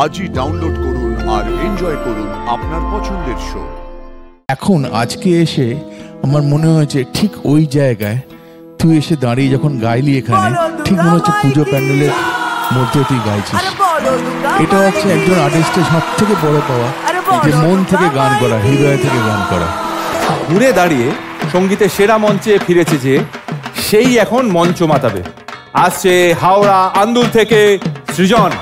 আজই ডাউনলোড করুন আর এনজয় করুন আপনার পছন্দের শো। এখন আজকে এসে আমার মনে হয়েছে ঠিক ওই জায়গায় তুই এসে দাঁড়িয়ে যখন গাইলি এখানে, ঠিক মনে হচ্ছে পুজো প্যান্ডেলের মধ্যে তুই গাইছিস। এটা হচ্ছে একজন আর্টিস্টের সব থেকে বড় পাওয়া, যে মন থেকে গান করা, হৃদয় থেকে গান করা। ঘুরে দাঁড়িয়ে সঙ্গীতের সেরা মঞ্চে ফিরেছে যে, সেই এখন মঞ্চ মাতাবে। আসছে হাওড়া আন্দুল থেকে সৃজন।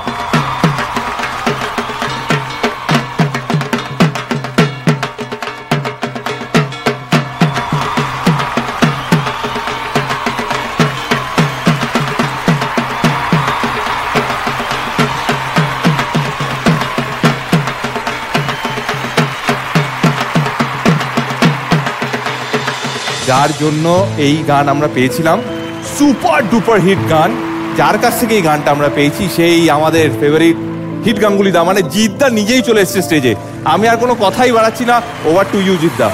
যার জন্য এই গান আমরা পেয়েছিলাম, সুপার ডুপার হিট গান, যার কাছ থেকে এই গানটা আমরা পেয়েছি সেই আমাদের ফেভারিট হিট গাঙ্গুলি দা, মানে জিদ্দা নিজেই চলে এসছে স্টেজে। আমি আর কোনো কথাই বাড়াচ্ছি না, ওভার টু ইউ জিদ্দা।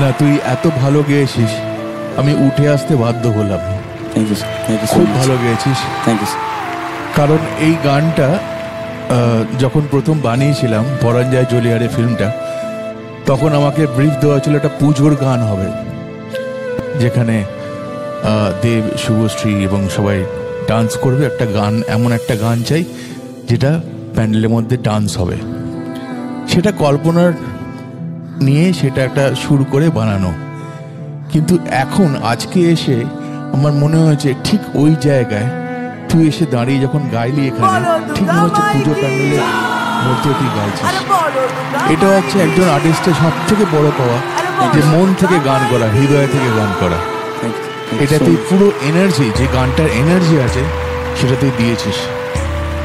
না, তুই এত ভালো গেয়েছিস, আমি উঠে আসতে বাধ্য হলাম। খুব ভালো গেয়েছিস, কারণ এই গানটা যখন প্রথম বানিয়েছিলাম পরাঞ্জয় জলিয়ারে ফিল্মটা, তখন আমাকে ব্রিফ দেওয়া ছিল একটা পুজোর গান হবে, যেখানে দেব, শুভশ্রী এবং সবাই ডান্স করবে। একটা গান, এমন একটা গান চাই যেটা প্যান্ডেলের মধ্যে ডান্স হবে। সেটা কল্পনার নিয়ে সেটা একটা সুর করে বানানো। কিন্তু এখন আজকে এসে আমার মনে হয়েছে ঠিক ওই জায়গায় তুই এসে দাঁড়িয়ে যখন গাইলি এখানে, ঠিক মনে হচ্ছে পুজো প্যান্ডেলের মধ্যে তুই গাইছিস। এটা হচ্ছে একজন আর্টিস্টের সব থেকে বড় পাওয়া, যে মন থেকে গান করা, হৃদয় থেকে গান করা। এটা তুই পুরো এনার্জি, যে গানটার এনার্জি আছে সেটা তুই দিয়েছিস।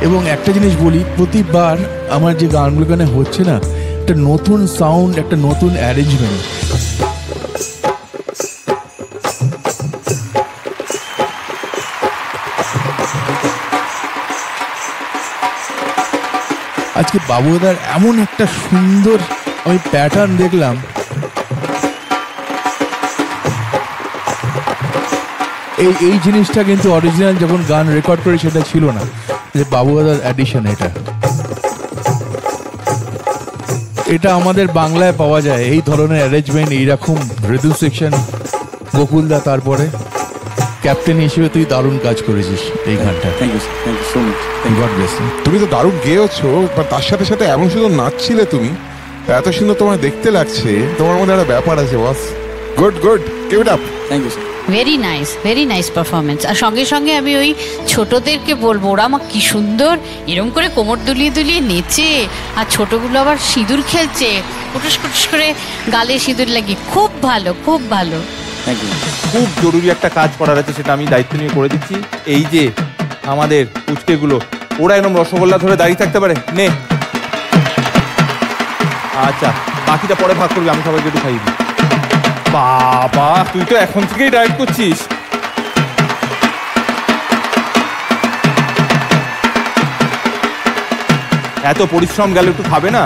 এবং একটা জিনিস বলি, প্রতিবার আমার যে গানগুলো গানে হচ্ছে না, একটা নতুন সাউন্ড, একটা নতুন অ্যারেঞ্জমেন্ট। আজকে বাবুদার এমন একটা সুন্দর আমি প্যাটার্ন দেখলাম। এই জিনিসটা কিন্তু অরিজিনাল যখন গান রেকর্ড করে সেটা ছিল না, যে বাবুদার অ্যাডিশন। এটা আমাদের বাংলায় পাওয়া যায়, এই ধরনের অ্যারেঞ্জমেন্ট, এইরকম ঋতু সেকশন। গোকুলদা, তারপরে ক্যাপ্টেন হিসেবে তুই দারুণ কাজ করেছিস এই গানটা। তুমি তো দারুণ গেয়েছো, তার সাথে সাথে এমন সুন্দর নাচছিলে তুমি, এত সুন্দর তোমার দেখতে লাগছে। তোমার মধ্যে একটা ব্যাপার আছে boss. Good good, keep it up. Thank you sir. Very nice performance. আর সঙ্গে সঙ্গে আমি ওই ছোটদেরকে বলবো, ওরা আমার কি সুন্দর এরকম করে কোমর দুলিয়ে দুলিয়ে নেচে, আর ছোটগুলো আবার সিঁদুর খেলছে, কুটুস কুটুস করে গালে সিঁদুর লাগিয়ে। খুব ভালো, খুব ভালো। খুব জরুরি একটা কাজ করার আছে, সেটা আমি দায়িত্ব নিয়ে করে দিচ্ছি। এই যে আমাদের পুচকেগুলো, ওরা একদম রসগোল্লা ধরে দাঁড়িয়ে থাকতে পারে। নে, আচ্ছা, বাকিটা পরে ভাগ করবি, আমি সবাইকে একটু খাইয়ে দিই। বাবা, তুই তো এখন থেকেই ডায়েট করছিস। এত পরিশ্রম গেলে একটু খাবে না?